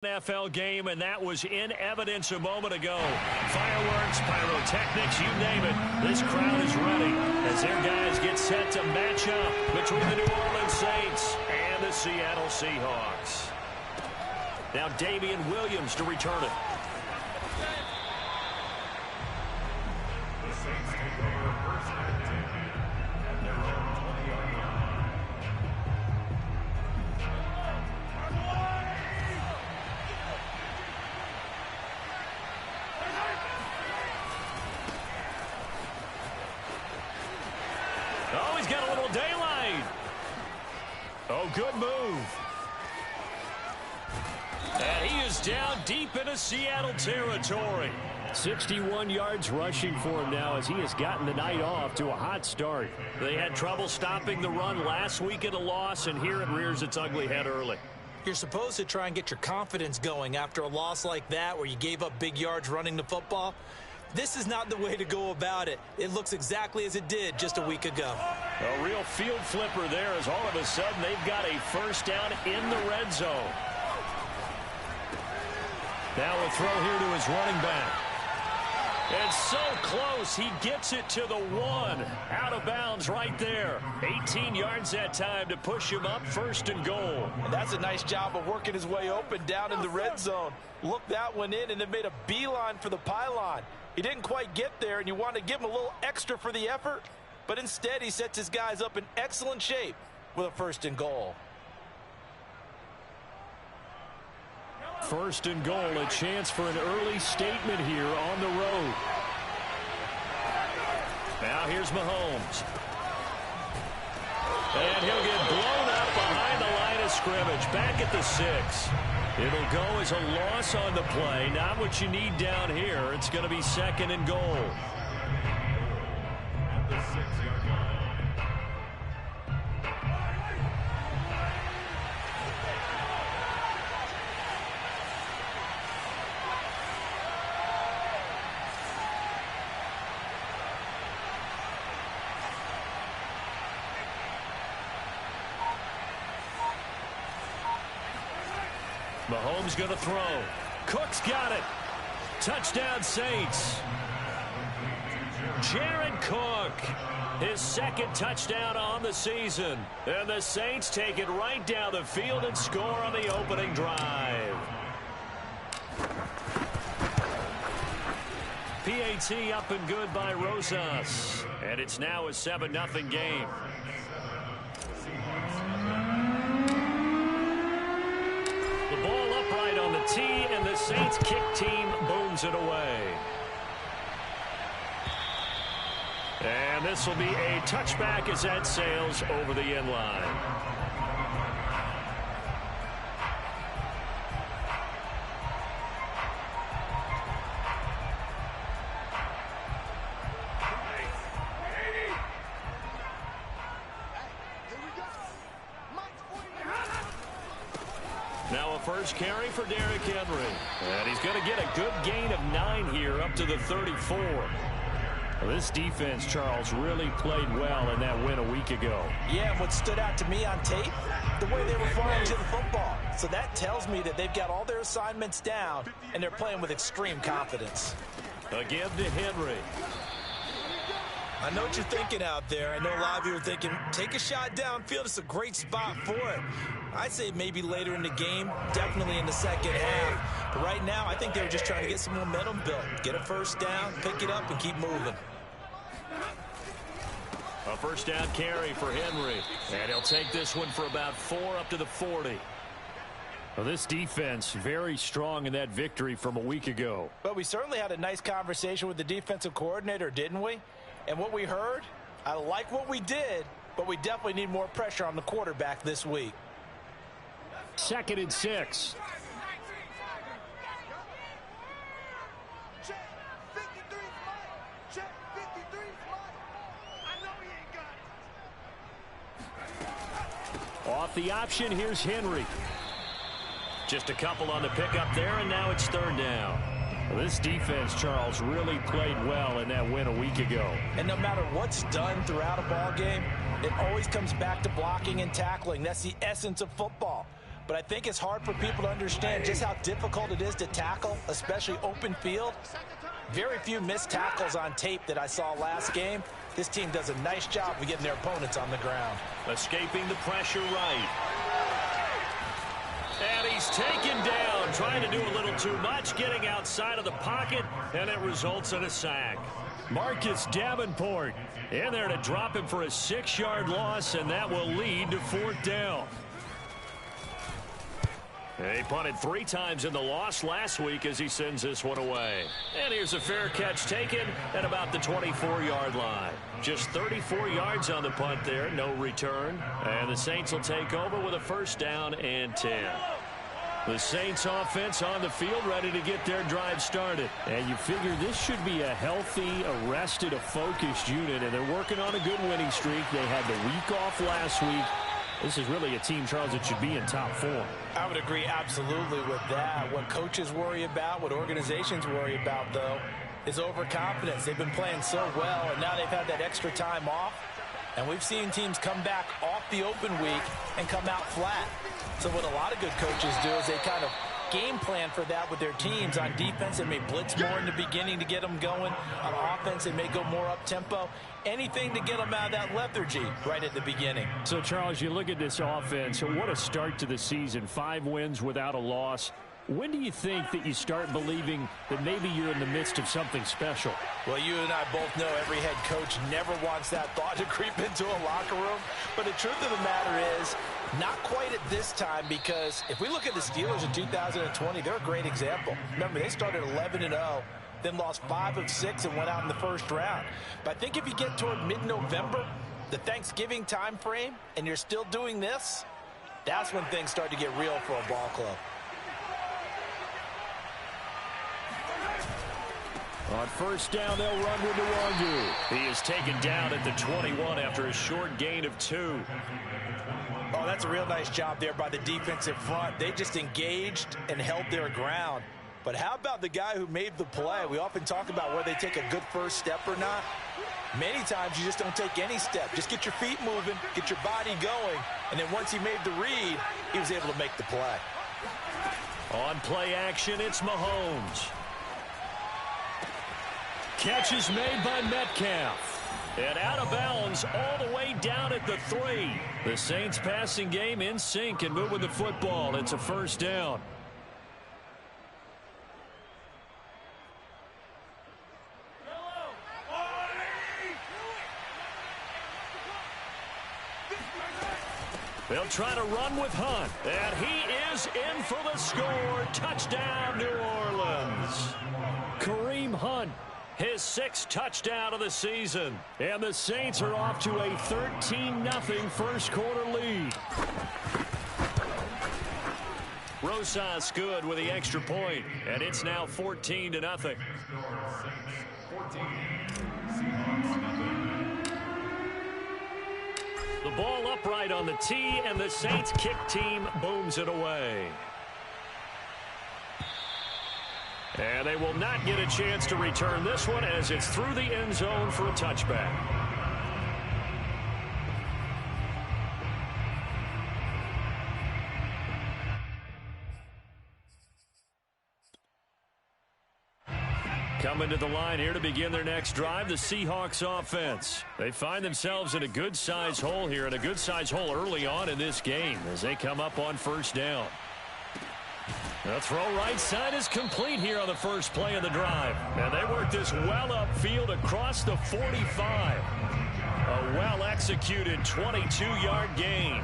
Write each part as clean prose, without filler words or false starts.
NFL game, and that was in evidence a moment ago. Fireworks, pyrotechnics, you name it. This crowd is ready as their guys get set to match up between the New Orleans Saints and the Seattle Seahawks. Now Damian Williams to return it. The Saints take over first and 10 at their own 20-yard line. Oh, he's got a little daylight. Oh, good move. And he is down deep into Seattle territory. 61 yards rushing for him now as he has gotten the night off to a hot start. They had trouble stopping the run last week at a loss, and here it rears its ugly head early. You're supposed to try and get your confidence going after a loss like that where you gave up big yards running the football. This is not the way to go about it. It looks exactly as it did just a week ago. A real field flipper there as all of a sudden they've got a first down in the red zone. Now a throw here to his running back. And so close, he gets it to the one. Out of bounds right there. 18 yards that time to push him up, first and goal. And that's a nice job of working his way open down in the red zone. Look that one in and then made a beeline for the pylon. He didn't quite get there, and you want to give him a little extra for the effort, but instead he sets his guys up in excellent shape with a first and goal. First and goal, a chance for an early statement here on the road. Now here's Mahomes. And he'll get blown up behind the line of scrimmage, back at the 6. It'll go as a loss on the play. Not what you need down here. It's going to be second and goal. At the 6-yard line. Mahomes going to throw. Cook's got it. Touchdown Saints. Jared Cook, his second touchdown on the season. And the Saints take it right down the field and score on the opening drive. PAT up and good by Rosas. And it's now a 7-0 game. Ball upright on the tee, and the Saints kick team booms it away. And this will be a touchback as that sails over the end line. Now a first carry for Derrick Henry. And he's going to get a good gain of 9 here up to the 34. Well, this defense, Charles, really played well in that win a week ago. Yeah, and what stood out to me on tape, the way they were flying to the football. So that tells me that they've got all their assignments down, and they're playing with extreme confidence. Again to Henry. I know what you're thinking out there. I know a lot of you are thinking, take a shot downfield. It's a great spot for it. I'd say maybe later in the game, definitely in the second half. But right now, I think they were just trying to get some momentum built. Get a first down, pick it up, and keep moving. A first down carry for Henry. And he'll take this one for about 4 up to the 40. Well, this defense very strong in that victory from a week ago. But we certainly had a nice conversation with the defensive coordinator, didn't we? And what we heard, I like what we did, but we definitely need more pressure on the quarterback this week. 2nd and 6. Off the option, here's Henry. Just a couple on the pickup there, and now it's 3rd down. Well, this defense, Charles, really played well in that win a week ago. And no matter what's done throughout a ball game, it always comes back to blocking and tackling. That's the essence of football. but I think it's hard for people to understand just how difficult it is to tackle, especially open field. Very few missed tackles on tape that I saw last game. This team does a nice job of getting their opponents on the ground. Escaping the pressure right. And he's taken down, trying to do a little too much, getting outside of the pocket, and it results in a sack. Marcus Davenport in there to drop him for a 6-yard loss, and that will lead to 4th down. He punted 3 times in the loss last week as he sends this one away. And here's a fair catch taken at about the 24-yard line. Just 34 yards on the punt there, no return. And the Saints will take over with a 1st down and 10. The Saints offense on the field ready to get their drive started. And you figure this should be a healthy, arrested, a focused unit. And they're working on a good winning streak. They had the week off last week. This is really a team, Charles, that should be in top form. I would agree absolutely with that. What coaches worry about, what organizations worry about, though, is overconfidence. They've been playing so well, and now they've had that extra time off. And we've seen teams come back off the open week and come out flat. So what a lot of good coaches do is they kind of game plan for that with their teams. On defense, they may blitz more in the beginning to get them going. On offense, they may go more up-tempo. Anything to get them out of that lethargy right at the beginning. So, Charles, you look at this offense, what a start to the season. 5 wins without a loss. When do you think that you start believing that maybe you're in the midst of something special? Well, you and I both know every head coach never wants that thought to creep into a locker room. But the truth of the matter is, not quite at this time, because if we look at the Steelers in 2020, they're a great example. Remember, they started 11-0, then lost 5 of 6 and went out in the 1st round. But I think if you get toward mid-November, the Thanksgiving time frame, and you're still doing this, that's when things start to get real for a ball club. On 1st down, they'll run with Nwangu. He is taken down at the 21 after a short gain of 2. Oh, that's a real nice job there by the defensive front. They just engaged and held their ground. But how about the guy who made the play? We often talk about whether they take a good first step or not. Many times you just don't take any step. Just get your feet moving, get your body going, and then once he made the read, he was able to make the play. On play action, it's Mahomes. Catch is made by Metcalf. And out of bounds all the way down at the 3. The Saints passing game in sync and moving the football. It's a 1st down. They'll try to run with Hunt. And he is in for the score. Touchdown, New Orleans. Kareem Hunt. His 6th touchdown of the season. And the Saints are off to a 13-0 1st quarter lead. Rosas good with the extra point, and it's now 14-0. The ball upright on the tee, and the Saints kick team booms it away. And they will not get a chance to return this one as it's through the end zone for a touchback. Coming to the line here to begin their next drive, the Seahawks offense. They find themselves in a good-sized hole here, and a good-sized hole early on in this game as they come up on 1st down. The throw right side is complete here on the first play of the drive. And they work this well upfield across the 45. A well-executed 22-yard gain.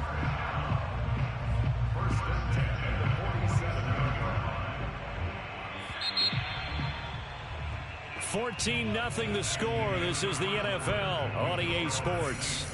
14-0 the score. This is the NFL on EA Sports.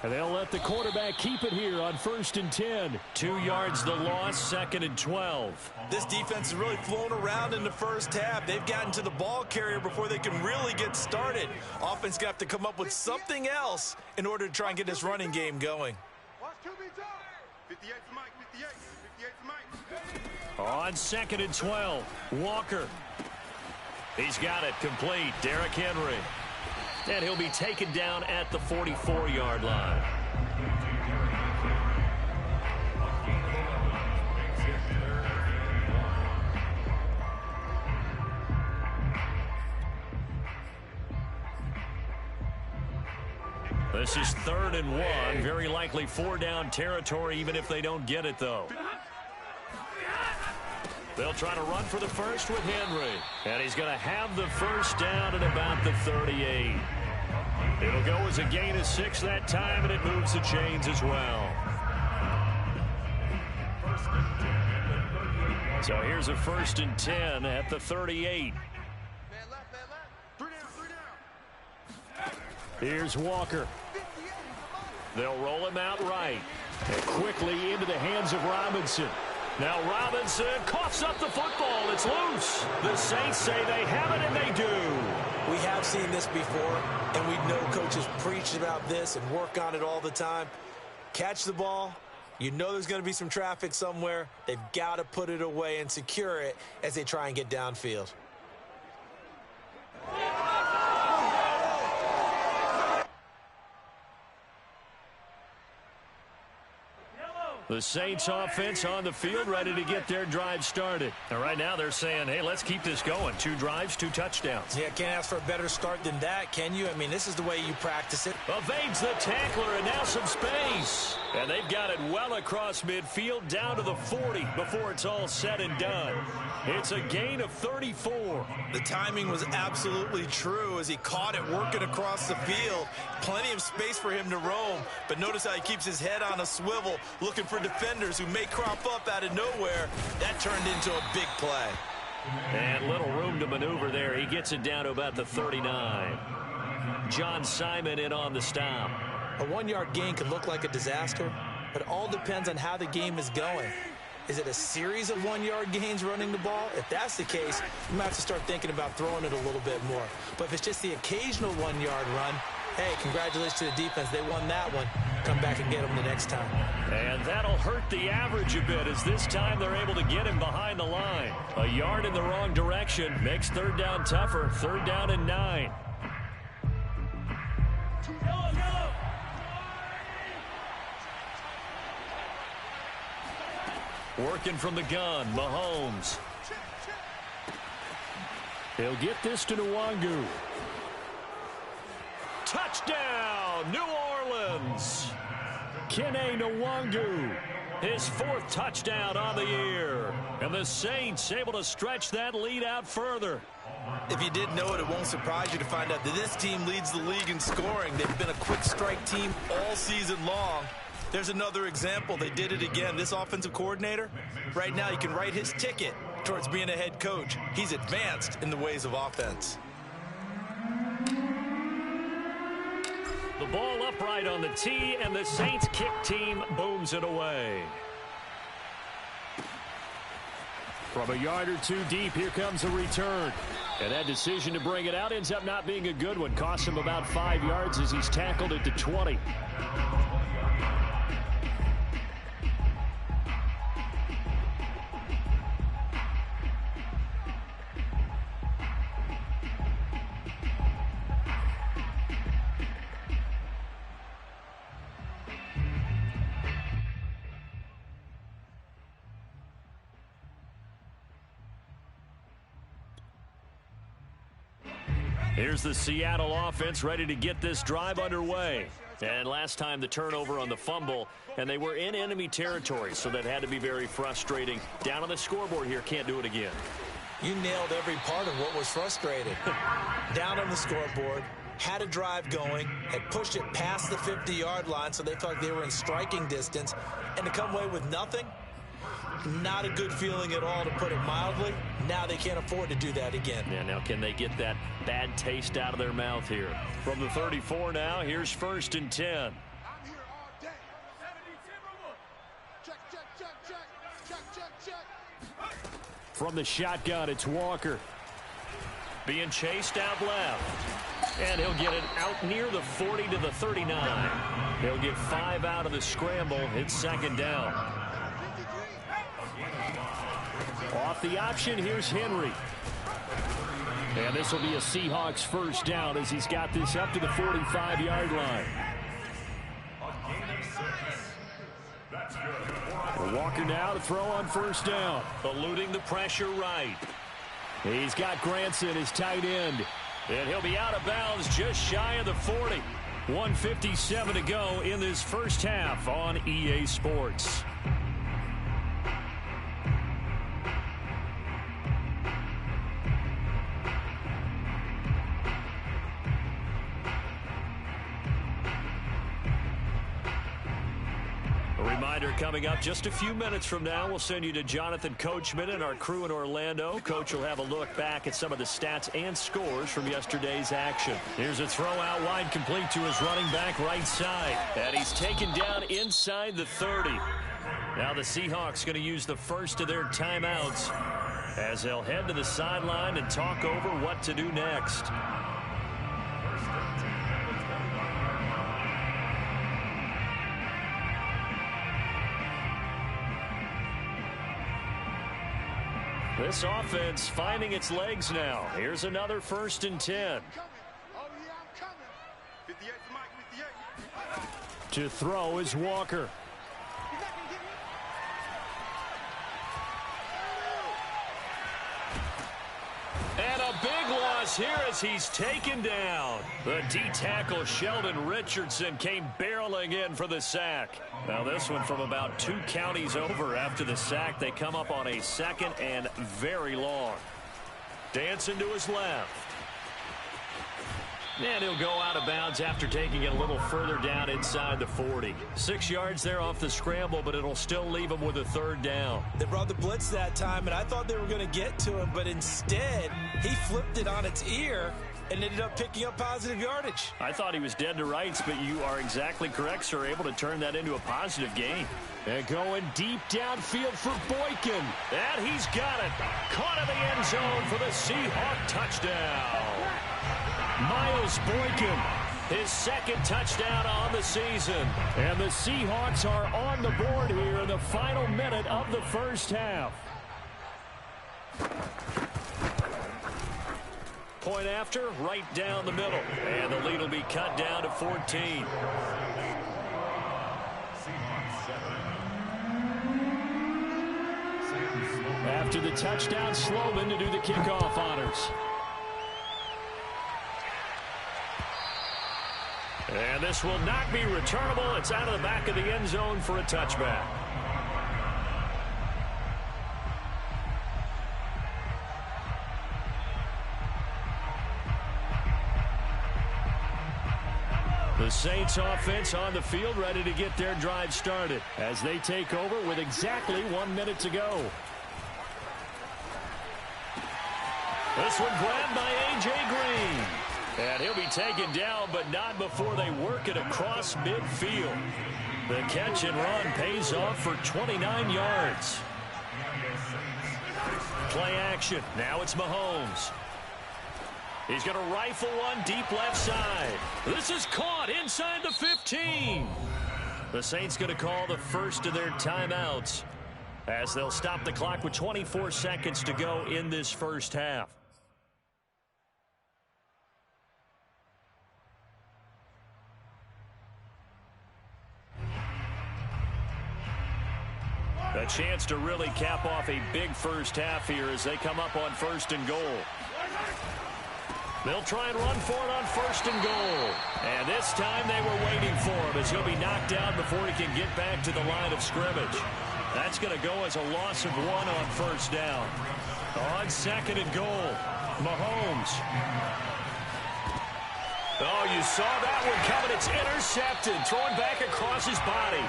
And they'll let the quarterback keep it here on 1st and 10. 2 yards the loss, 2nd and 12. This defense has really flown around in the 1st half. They've gotten to the ball carrier before they can really get started. Offense got to have to come up with something else in order to try and get this running game going. Watch 2B 58 to Mike. On 2nd and 12, Walker. He's got it complete. Derrick Henry. And he'll be taken down at the 44-yard line. This is 3rd and 1. Very likely 4-down territory, even if they don't get it, though. They'll try to run for the first with Henry. And he's going to have the first down at about the 38. It'll go as a gain of 6 that time, and it moves the chains as well. So here's a 1st and 10 at the 38. Here's Walker. They'll roll him out right. And quickly into the hands of Robinson. Now Robinson coughs up the football. It's loose. The Saints say they have it, and they do. We have seen this before, and we know coaches preach about this and work on it all the time. Catch the ball. You know there's going to be some traffic somewhere. They've got to put it away and secure it as they try and get downfield. The Saints offense on the field, ready to get their drive started. And right now they're saying, hey, let's keep this going. 2 drives, 2 touchdowns. Yeah, can't ask for a better start than that, can you? I mean, this is the way you practice it. Evades the tackler, and now some space. And they've got it well across midfield, down to the 40 before it's all said and done. It's a gain of 34. The timing was absolutely true as he caught it working across the field. Plenty of space for him to roam, but notice how he keeps his head on a swivel, looking for defenders who may crop up out of nowhere. That turned into a big play. And little room to maneuver there. He gets it down to about the 39. John Simon in on the stop. A 1-yard gain could look like a disaster, but it all depends on how the game is going. Is it a series of 1-yard gains running the ball? If that's the case, you might have to start thinking about throwing it a little bit more. But if it's just the occasional 1-yard run, hey, congratulations to the defense. They won that one. Come back and get them the next time. And that'll hurt the average a bit as this time they're able to get him behind the line. A yard in the wrong direction makes 3rd down tougher. 3rd down and 9. Working from the gun, Mahomes. He'll get this to Nwangu. Touchdown, New Orleans. Kene Nwangu, his 4th touchdown on the year. And the Saints able to stretch that lead out further. If you didn't know it, it won't surprise you to find out that this team leads the league in scoring. They've been a quick strike team all season long. There's another example. They did it again. This offensive coordinator, right now, you can write his ticket towards being a head coach. He's advanced in the ways of offense. The ball upright on the tee, and the Saints kick team booms it away. From a yard or 2 deep, here comes a return. And that decision to bring it out ends up not being a good one. Costs him about 5 yards as he's tackled it to 20. Here's the Seattle offense ready to get this drive underway. And last time the turnover on the fumble, and they were in enemy territory, so that had to be very frustrating. Down on the scoreboard here, can't do it again. You nailed every part of what was frustrating. Down on the scoreboard, had a drive going, had pushed it past the 50-yard line, so they felt like they were in striking distance, and to come away with nothing, not a good feeling at all, to put it mildly. Now they can't afford to do that again. Yeah, now can they get that bad taste out of their mouth here? From the 34 now, here's 1st and 10. I'm here all day. Check. From the shotgun, it's Walker. Being chased out left. And he'll get it out near the 40 to the 39. He'll get 5 out of the scramble. It's 2nd down. off the option. Here's Henry. And this will be a Seahawks first down as he's got this up to the 45-yard line. Walker now to throw on first down. Eluding the pressure right. He's got Granson, his tight end. And he'll be out of bounds just shy of the 40. 1:57 to go in this first half on EA Sports. Reminder coming up just a few minutes from now. We'll send you to Jonathan Coachman and our crew in Orlando. Coach will have a look back at some of the stats and scores from yesterday's action. Here's a throw out wide complete to his running back right side. And he's taken down inside the 30. Now the Seahawks going to use the first of their timeouts as they'll head to the sideline and talk over what to do next. This offense finding its legs now. Here's another 1st and 10. To throw is Walker. And a big loss here as he's taken down. The D-tackle Sheldon Richardson came barreling in for the sack. Now this one from about 2 counties over after the sack. They come up on a 2nd and very long. Dancing to his left. And he'll go out of bounds after taking it a little further down inside the 40. 6 yards there off the scramble, but it'll still leave him with a 3rd down. They brought the blitz that time, and I thought they were going to get to him, but instead he flipped it on its ear and ended up picking up positive yardage. I thought he was dead to rights, but you are exactly correct, sir. Able to turn that into a positive gain. And going deep downfield for Boykin. And he's got it. Caught in the end zone for the Seahawk touchdown. Miles Boykin, his 2nd touchdown on the season. And the Seahawks are on the board here in the final minute of the first half. Point after, right down the middle. And the lead will be cut down to 14. After the touchdown, Sloman to do the kickoff honors. And this will not be returnable. It's out of the back of the end zone for a touchback. The Saints offense on the field ready to get their drive started as they take over with exactly 1 minute to go. This one grabbed by A.J. Green. And he'll be taken down, but not before they work it across midfield. The catch and run pays off for 29 yards. Play action. Now it's Mahomes. He's going to rifle one deep left side. This is caught inside the 15. The Saints going to call the first of their timeouts as they'll stop the clock with 24 seconds to go in this first half. A chance to really cap off a big first half here as they come up on 1st and goal. They'll try and run for it on 1st and goal. And this time they were waiting for him as he'll be knocked down before he can get back to the line of scrimmage. That's going to go as a loss of 1 on 1st down. On 2nd and goal, Mahomes. Oh, you saw that one coming. It's intercepted. Thrown back across his body.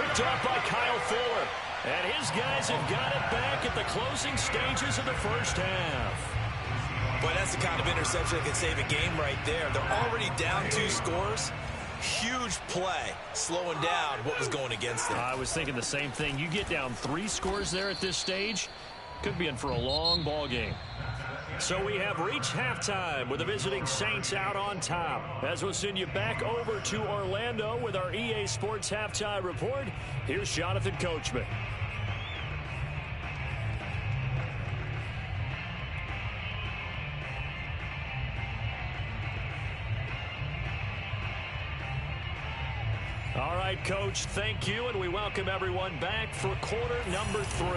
Picked up by Kyle Fuller. And his guys have got it back at the closing stages of the first half. Boy, that's the kind of interception that can save a game right there. They're already down 2 scores. Huge play, slowing down what was going against them. I was thinking the same thing. You get down 3 scores there at this stage, could be in for a long ball game. So we have reached halftime with the visiting Saints out on top. As we'll send you back over to Orlando with our EA Sports Halftime Report, here's Jonathan Coachman. All right, Coach, thank you, and we welcome everyone back for quarter number 3.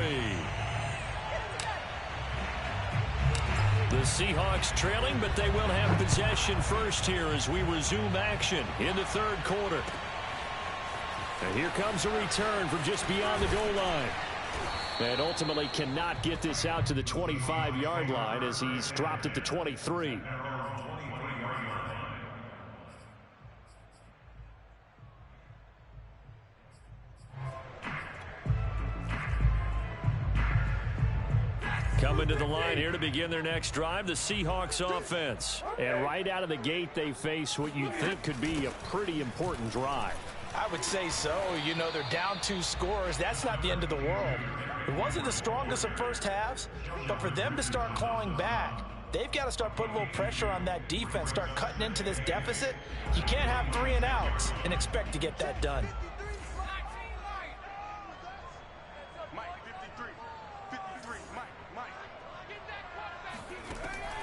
The Seahawks trailing, but they will have possession first here as we resume action in the third quarter. And here comes a return from just beyond the goal line. And ultimately cannot get this out to the 25-yard line as he's dropped at the 23. Coming to the line here to begin their next drive, the Seahawks offense. And right out of the gate, they face what you think could be a pretty important drive. I would say so. You know, they're down 2 scores. That's not the end of the world. It wasn't the strongest of first halves, but for them to start clawing back, they've got to start putting a little pressure on that defense, start cutting into this deficit. You can't have 3 and outs and expect to get that done.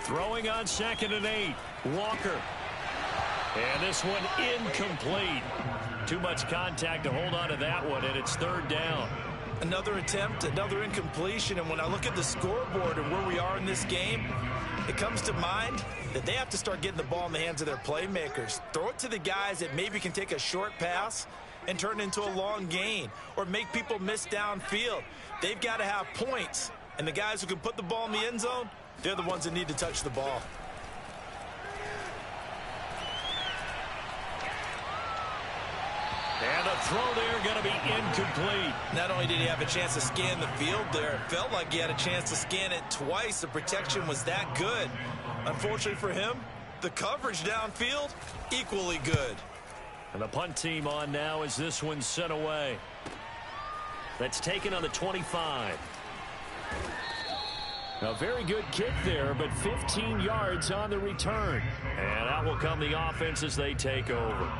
Throwing on 2nd and 8. Walker. And this one incomplete. Too much contact to hold on to that one, and it's 3rd down. Another attempt, another incompletion, and when I look at the scoreboard and where we are in this game, it comes to mind that they have to start getting the ball in the hands of their playmakers. Throw it to the guys that maybe can take a short pass and turn it into a long gain or make people miss downfield. They've got to have points, and the guys who can put the ball in the end zone, they're the ones that need to touch the ball. And a throw there going to be incomplete. Not only did he have a chance to scan the field there, it felt like he had a chance to scan it twice. The protection was that good. Unfortunately for him, the coverage downfield, equally good. And the punt team on now as this one's sent away. That's taken on the 25. A very good kick there, but 15 yards on the return. And out will come the offense as they take over.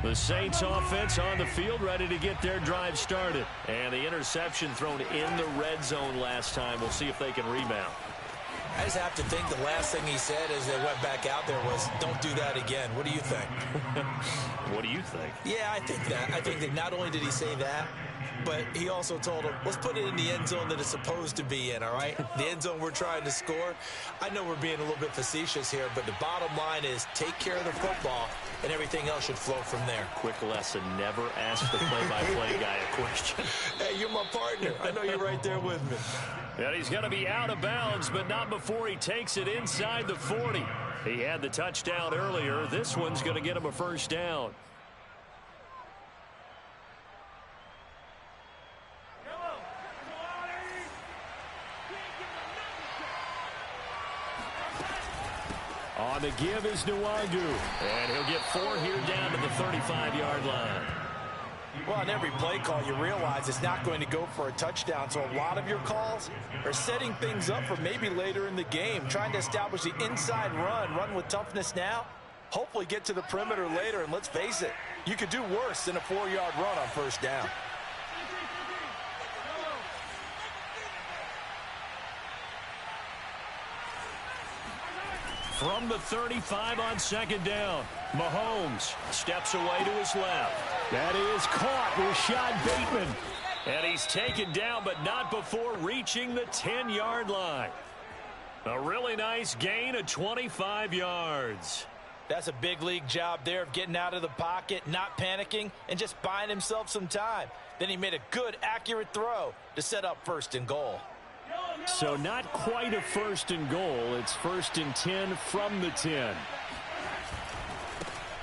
The Saints offense on the field, ready to get their drive started. And the interception thrown in the red zone last time. We'll see if they can rebound. I just have to think the last thing he said as they went back out there was, don't do that again. What do you think? What do you think? Yeah, I think that. I think that not only did he say that, but he also told him, let's put it in the end zone that it's supposed to be in, all right? The end zone we're trying to score. I know we're being a little bit facetious here, but the bottom line is take care of the football, and everything else should flow from there. Quick lesson, never ask the play-by-play guy a question. Hey, you're my partner. I know you're right there with me. And he's going to be out of bounds, but not before he takes it inside the 40. He had the touchdown earlier. This one's going to get him a first down. On the give is Nwangu. And he'll get 4 here down to the 35-yard line. Well, on every play call, you realize it's not going to go for a touchdown. So a lot of your calls are setting things up for maybe later in the game, trying to establish the inside run with toughness now, hopefully get to the perimeter later. And let's face it, you could do worse than a 4-yard run on first down. From the 35 on second down, Mahomes steps away to his left. That is caught, Rashad Bateman. And he's taken down, but not before reaching the 10-yard line. A really nice gain of 25 yards. That's a big league job there of getting out of the pocket, not panicking, and just buying himself some time. Then he made a good, accurate throw to set up 1st and goal. So not quite a 1st and goal. It's 1st and 10 from the 10.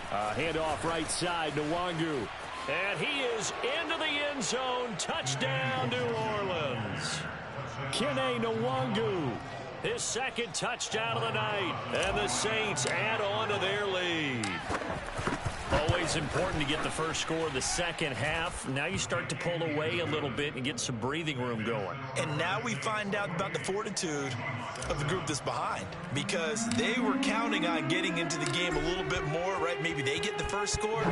Handoff right side to Nwangu. And he is into the end zone. Touchdown, New Orleans. Kene Nwangu, his 2nd touchdown of the night. And the Saints add on to their lead. Always always important to get the first score of the second half. Now you start to pull away a little bit and get some breathing room going. And now we find out about the fortitude of the group that's behind, because they were counting on getting into the game a little bit more, right? Maybe they get the first score.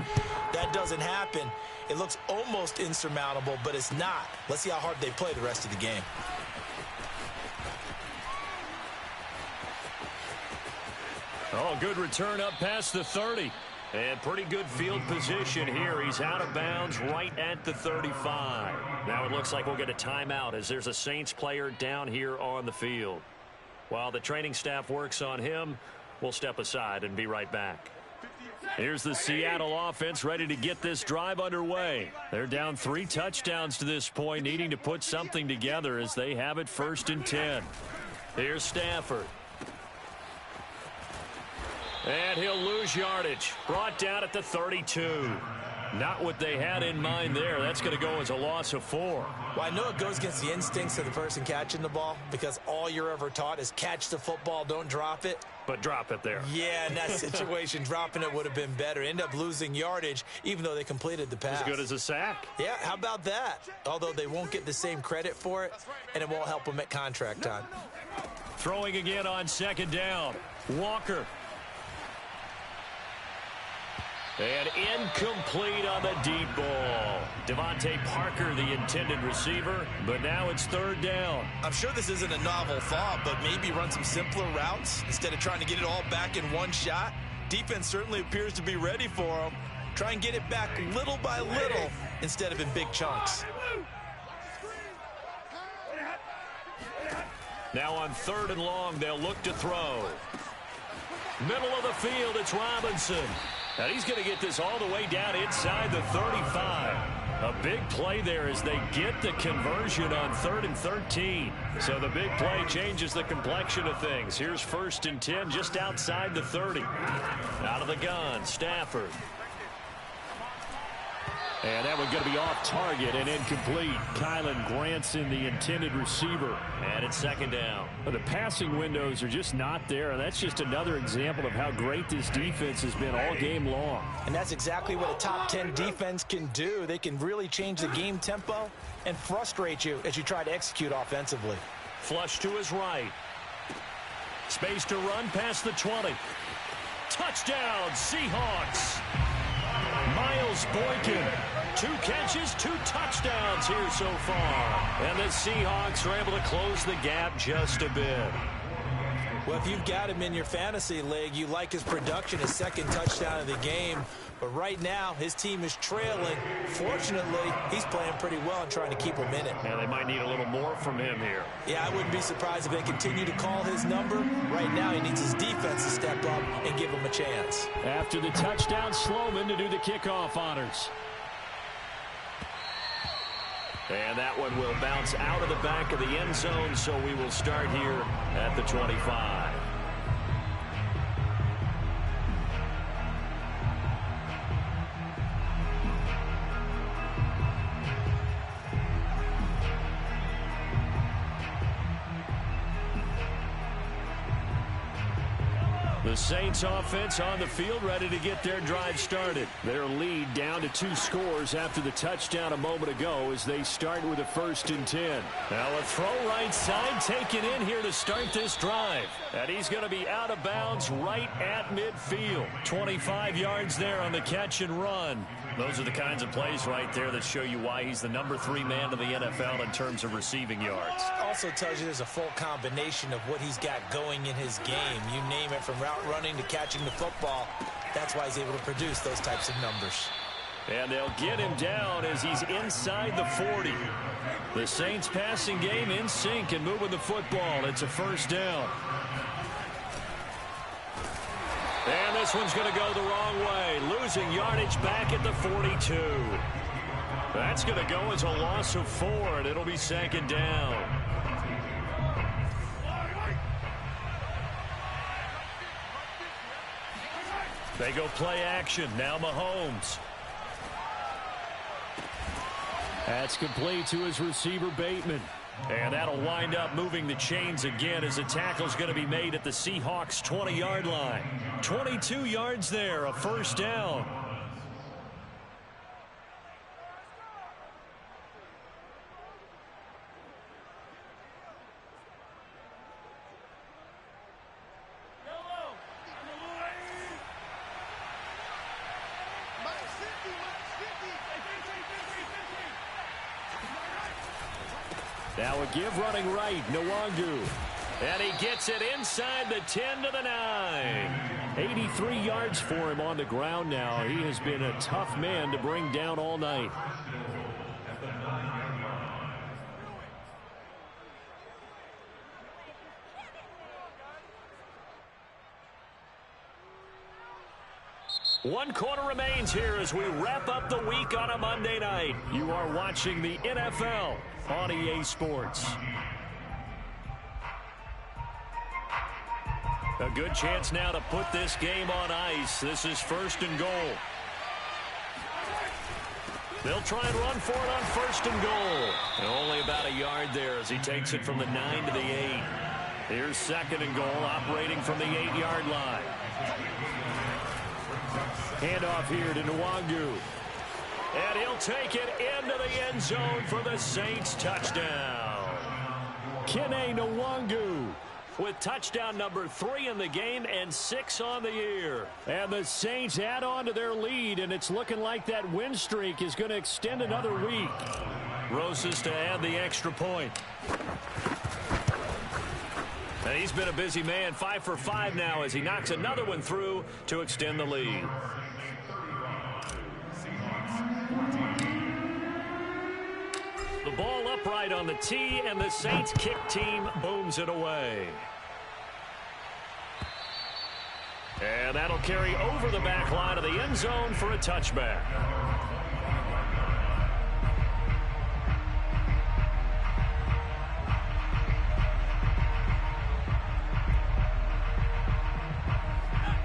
That doesn't happen. It looks almost insurmountable, but it's not. Let's see how hard they play the rest of the game. Oh, good return up past the 30. And pretty good field position here. He's out of bounds right at the 35. Now it looks like we'll get a timeout as there's a Saints player down here on the field. While the training staff works on him, we'll step aside and be right back. Here's the Seattle offense ready to get this drive underway. They're down 3 touchdowns to this point, needing to put something together as they have it 1st and 10. Here's Stafford. And he'll lose yardage. Brought down at the 32. Not what they had in mind there. That's going to go as a loss of 4. Well, I know it goes against the instincts of the person catching the ball, because all you're ever taught is catch the football, don't drop it. But drop it there. Yeah, in that situation, dropping it would have been better. End up losing yardage, even though they completed the pass. As good as a sack. Yeah, how about that? Although they won't get the same credit for it, and it won't help them at contract time. Throwing again on 2nd down. Walker. And incomplete on the deep ball. Devontae Parker, the intended receiver, but now it's 3rd down. I'm sure this isn't a novel thought, but maybe run some simpler routes instead of trying to get it all back in one shot. Defense certainly appears to be ready for them. Try and get it back little by little instead of in big chunks. Now on 3rd and long, they'll look to throw. Middle of the field, it's Robinson. And he's going to get this all the way down inside the 35. A big play there as they get the conversion on 3rd and 13. So the big play changes the complexion of things. Here's 1st and 10 just outside the 30. Out of the gun, Stafford. And that one going to be off target and incomplete. Kylan Granson, the intended receiver. And it's 2nd down. Well, the passing windows are just not there. And that's just another example of how great this defense has been all game long. And that's exactly what a top 10 defense can do. They can really change the game tempo and frustrate you as you try to execute offensively. Flush to his right. Space to run past the 20. Touchdown, Seahawks. Miles Boykin, 2 catches, 2 touchdowns here so far. And the Seahawks are able to close the gap just a bit. Well, if you've got him in your fantasy league, you like his production, his 2nd touchdown of the game. But right now, his team is trailing. Fortunately, he's playing pretty well and trying to keep him in it. Yeah, they might need a little more from him here. Yeah, I wouldn't be surprised if they continue to call his number. Right now, he needs his defense to step up and give him a chance. After the touchdown, Sloman to do the kickoff honors. And that one will bounce out of the back of the end zone, so we will start here at the 25. The Saints offense on the field ready to get their drive started. Their lead down to 2 scores after the touchdown a moment ago as they start with a 1st and 10. Now a throw right side taken in here to start this drive. And he's going to be out of bounds right at midfield. 25 yards there on the catch and run. Those are the kinds of plays right there that show you why he's the number 3 man in the NFL in terms of receiving yards. Also tells you there's a full combination of what he's got going in his game. You name it, from route running to catching the football. That's why he's able to produce those types of numbers. And they'll get him down as he's inside the 40. The Saints passing game in sync and moving the football. It's a 1st down. And this one's going to go the wrong way. Losing yardage back at the 42. That's going to go as a loss of 4, and it'll be 2nd down. They go play action. Now Mahomes. That's complete to his receiver, Bateman. And that'll wind up moving the chains again as the tackle's going to be made at the Seahawks' 20-yard line. 22 yards there, a 1st down. Now a give running right, Nwangu. And he gets it inside the 10 to the 9. 83 yards for him on the ground now. He has been a tough man to bring down all night. One quarter remains here as we wrap up the week on a Monday night. You are watching the NFL on EA Sports. A good chance now to put this game on ice. This is 1st and goal. They'll try and run for it on 1st and goal. And only about a yard there as he takes it from the 9 to the 8. Here's 2nd and goal, operating from the 8-yard line. Handoff here to Nwangu. And he'll take it into the end zone for the Saints touchdown. Kene Nwangu with touchdown number 3 in the game and 6 on the year. And the Saints add on to their lead, and it's looking like that win streak is going to extend another week. Rosas to add the extra point. And he's been a busy man, 5 for 5 now as he knocks another one through to extend the lead. The ball upright on the tee, and the Saints kick team booms it away. And that'll carry over the back line of the end zone for a touchback.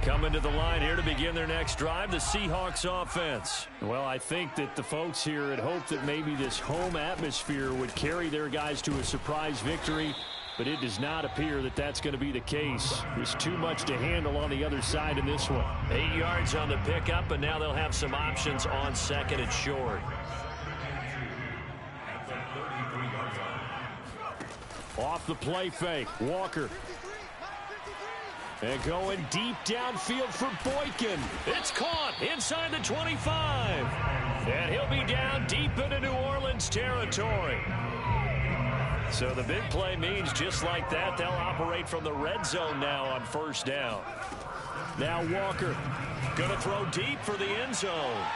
Coming to the line here to begin their next drive, the Seahawks offense. Well, I think that the folks here had hoped that maybe this home atmosphere would carry their guys to a surprise victory, but it does not appear that that's going to be the case. There's too much to handle on the other side in this one. 8 yards on the pickup, and now they'll have some options on 2nd and short. Off the play fake, Walker. And going deep downfield for Boykin. It's caught inside the 25. And he'll be down deep into New Orleans territory. So the big play means just like that, they'll operate from the red zone now on 1st down. Now Walker going to throw deep for the end zone.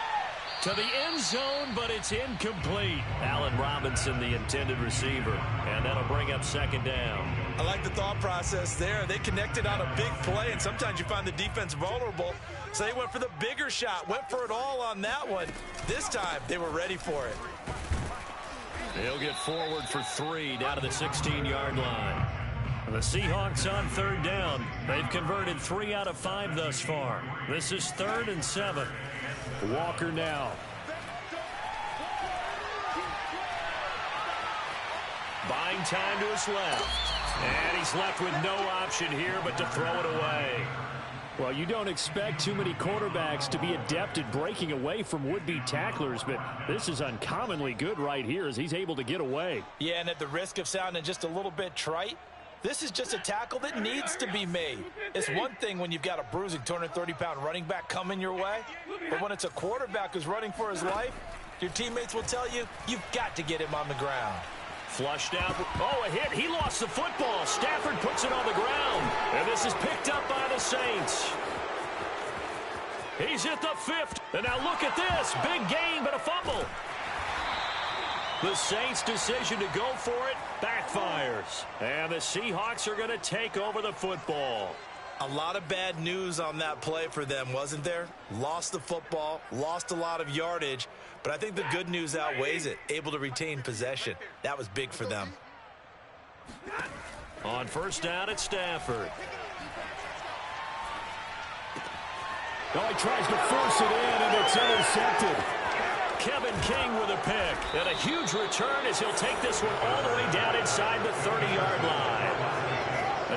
To the end zone, but it's incomplete. Allen Robinson, the intended receiver. And that'll bring up 2nd down. I like the thought process there. They connected on a big play, and sometimes you find the defense vulnerable. So they went for the bigger shot, went for it all on that one. This time, they were ready for it. He'll get forward for 3 down to the 16-yard line. The Seahawks on 3rd down. They've converted 3 out of 5 thus far. This is 3rd and 7. Walker now. Buying time to his left. And he's left with no option here but to throw it away. Well, you don't expect too many quarterbacks to be adept at breaking away from would-be tacklers, but this is uncommonly good right here as he's able to get away. Yeah, and at the risk of sounding just a little bit trite, this is just a tackle that needs to be made. It's one thing when you've got a bruising 230-pound running back coming your way, but when it's a quarterback who's running for his life, your teammates will tell you, you've got to get him on the ground. Flushed out. Oh, a hit. He lost the football. Stafford puts it on the ground. And this is picked up by the Saints. He's at the 5th. And now look at this. Big gain, but a fumble. The Saints' decision to go for it backfires. And the Seahawks are going to take over the football. A lot of bad news on that play for them, wasn't there? Lost the football, lost a lot of yardage, but I think the good news outweighs it. Able to retain possession. That was big for them. On 1st down, it's Stafford. Oh, he tries to force it in, and it's intercepted. Kevin King with a pick. And a huge return as he'll take this one all the way down inside the 30-yard line.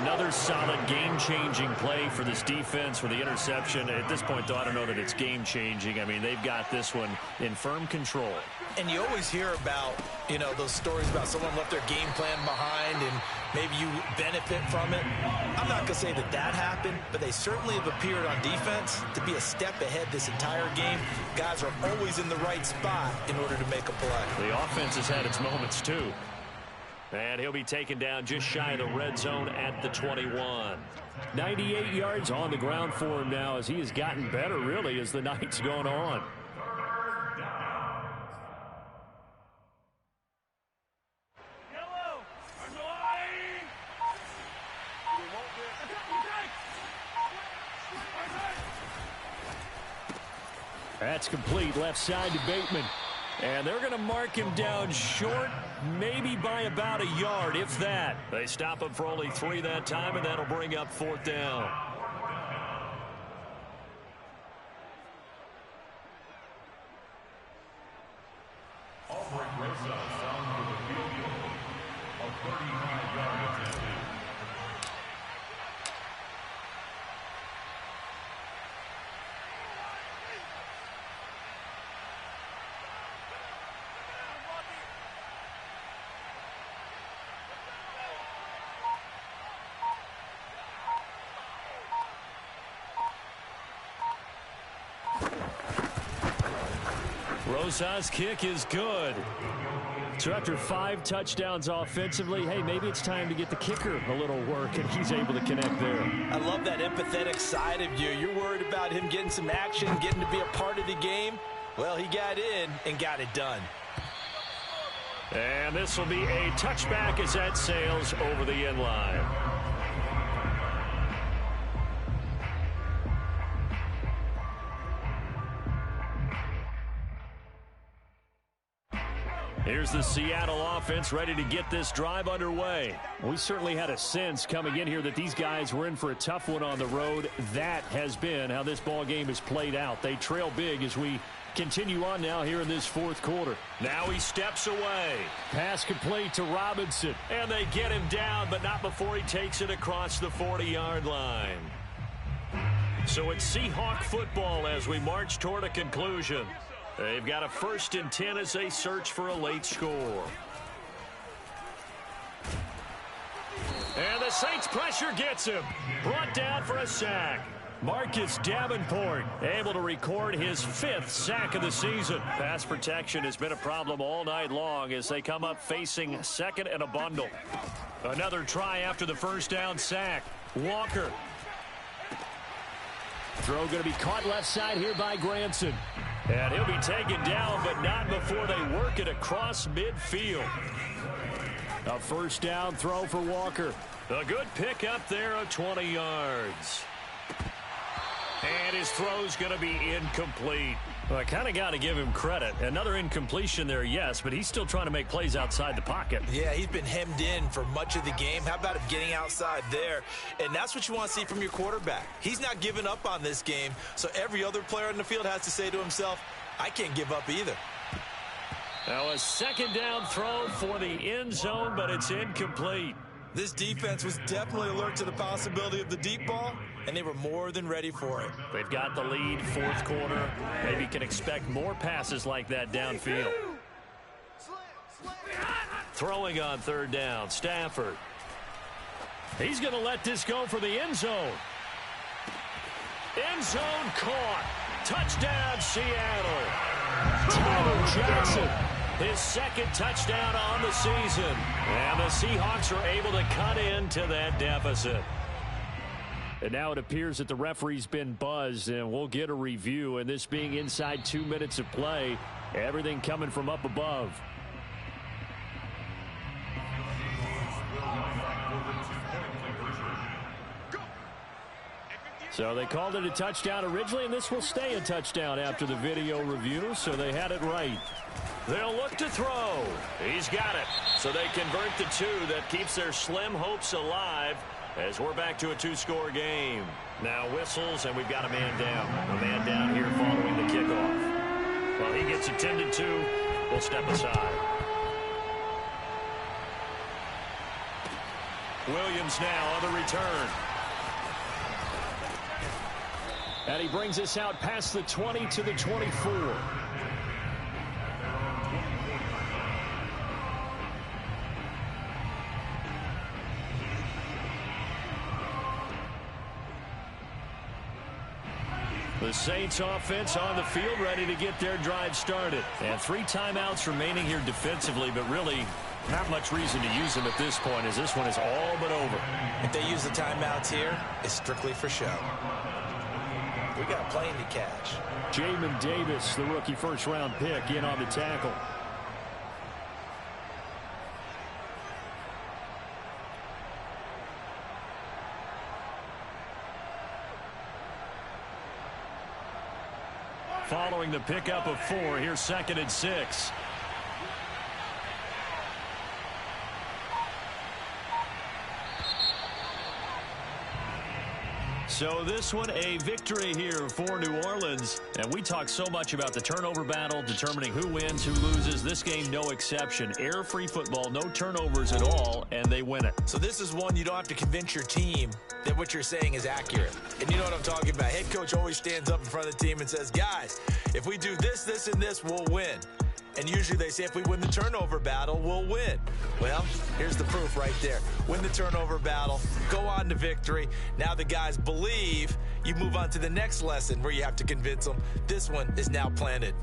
Another solid game-changing play for this defense with the interception. At this point, though, I don't know that it's game-changing. I mean, they've got this one in firm control. And you always hear about, you know, those stories about someone left their game plan behind and maybe you benefit from it. I'm not going to say that that happened, but they certainly have appeared on defense to be a step ahead this entire game. Guys are always in the right spot in order to make a play. The offense has had its moments, too. And he'll be taken down just shy of the red zone at the 21. 98 yards on the ground for him now as he has gotten better, really, as the night's gone on. That's complete, left side to Bateman. And they're going to mark him down short, maybe by about a yard, if that. They stop him for only 3 that time, and that'll bring up 4th down. Albrecht Rosa found for the field goal of 35 yards and 2. Rosa's kick is good. So after 5 touchdowns offensively, hey, maybe it's time to get the kicker a little work, and he's able to connect there. I love that empathetic side of you. You're worried about him getting some action, getting to be a part of the game. Well, he got in and got it done. And this will be a touchback as that sails over the end line. Here's the Seattle offense ready to get this drive underway. We certainly had a sense coming in here that these guys were in for a tough one on the road. That has been how this ball game has played out. They trail big as we continue on now here in this 4th quarter. Now he steps away. Pass complete to Robinson. And they get him down, but not before he takes it across the 40-yard line. So it's Seahawk football as we march toward a conclusion. They've got a 1st and 10 as they search for a late score. And the Saints pressure gets him. Brought down for a sack. Marcus Davenport able to record his 5th sack of the season. Pass protection has been a problem all night long as they come up facing 2nd and a bundle. Another try after the 1st down sack. Walker. Throw going to be caught left side here by Granson. And he'll be taken down, but not before they work it across midfield. A 1st down throw for Walker. A good pick up there of 20 yards. And his throw's going to be incomplete. Well, I kind of got to give him credit. Another incompletion there, yes, but he's still trying to make plays outside the pocket. Yeah, he's been hemmed in for much of the game. How about him getting outside there? And that's what you want to see from your quarterback. He's not giving up on this game, so every other player in the field has to say to himself, I can't give up either. Now a 2nd down throw for the end zone, but it's incomplete. This defense was definitely alert to the possibility of the deep ball, and they were more than ready for it. They've got the lead, 4th quarter. Maybe can expect more passes like that downfield. Throwing on 3rd down, Stafford. He's going to let this go for the end zone. End zone caught. Touchdown, Seattle. Tyler Jackson. His 2nd touchdown on the season. And the Seahawks are able to cut into that deficit. And now it appears that the referee's been buzzed, and we'll get a review. And this being inside 2 minutes of play, everything coming from up above. So they called it a touchdown originally, and this will stay a touchdown after the video review, so they had it right. They'll look to throw. He's got it. So they convert the 2. That keeps their slim hopes alive as we're back to a 2-score game. Now whistles, and we've got a man down. A man down here following the kickoff. Well, he gets attended to. We'll step aside. Williams now on the return. And he brings us out past the 20 to the 24. The Saints offense on the field ready to get their drive started. And 3 timeouts remaining here defensively, but really Not much reason to use him at this point, as this one is all but over. If they use the timeouts here, it's strictly for show. We got a plane to catch. Jamin Davis, the rookie first-round pick, in on the tackle. Following the pickup of 4, here's 2nd and 6. So this one, a victory here for New Orleans. And we talk so much about the turnover battle, determining who wins, who loses. This game, no exception. Air-free football, no turnovers at all, and they win it. So this is one you don't have to convince your team that what you're saying is accurate. And you know what I'm talking about. Head coach always stands up in front of the team and says, guys, if we do this, this, and this, we'll win. And usually they say if we win the turnover battle, we'll win. Well, here's the proof right there. Win the turnover battle, go on to victory. Now the guys believe. You move on to the next lesson where you have to convince them. This one is now planted.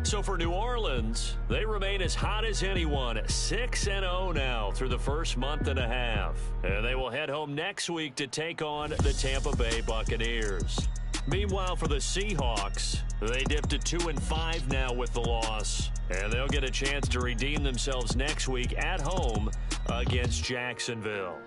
So for New Orleans, they remain as hot as anyone, 6-0 now through the first month and a half. And they will head home next week to take on the Tampa Bay Buccaneers. Meanwhile, for the Seahawks, they dipped to 2-5 now with the loss. And they'll get a chance to redeem themselves next week at home against Jacksonville.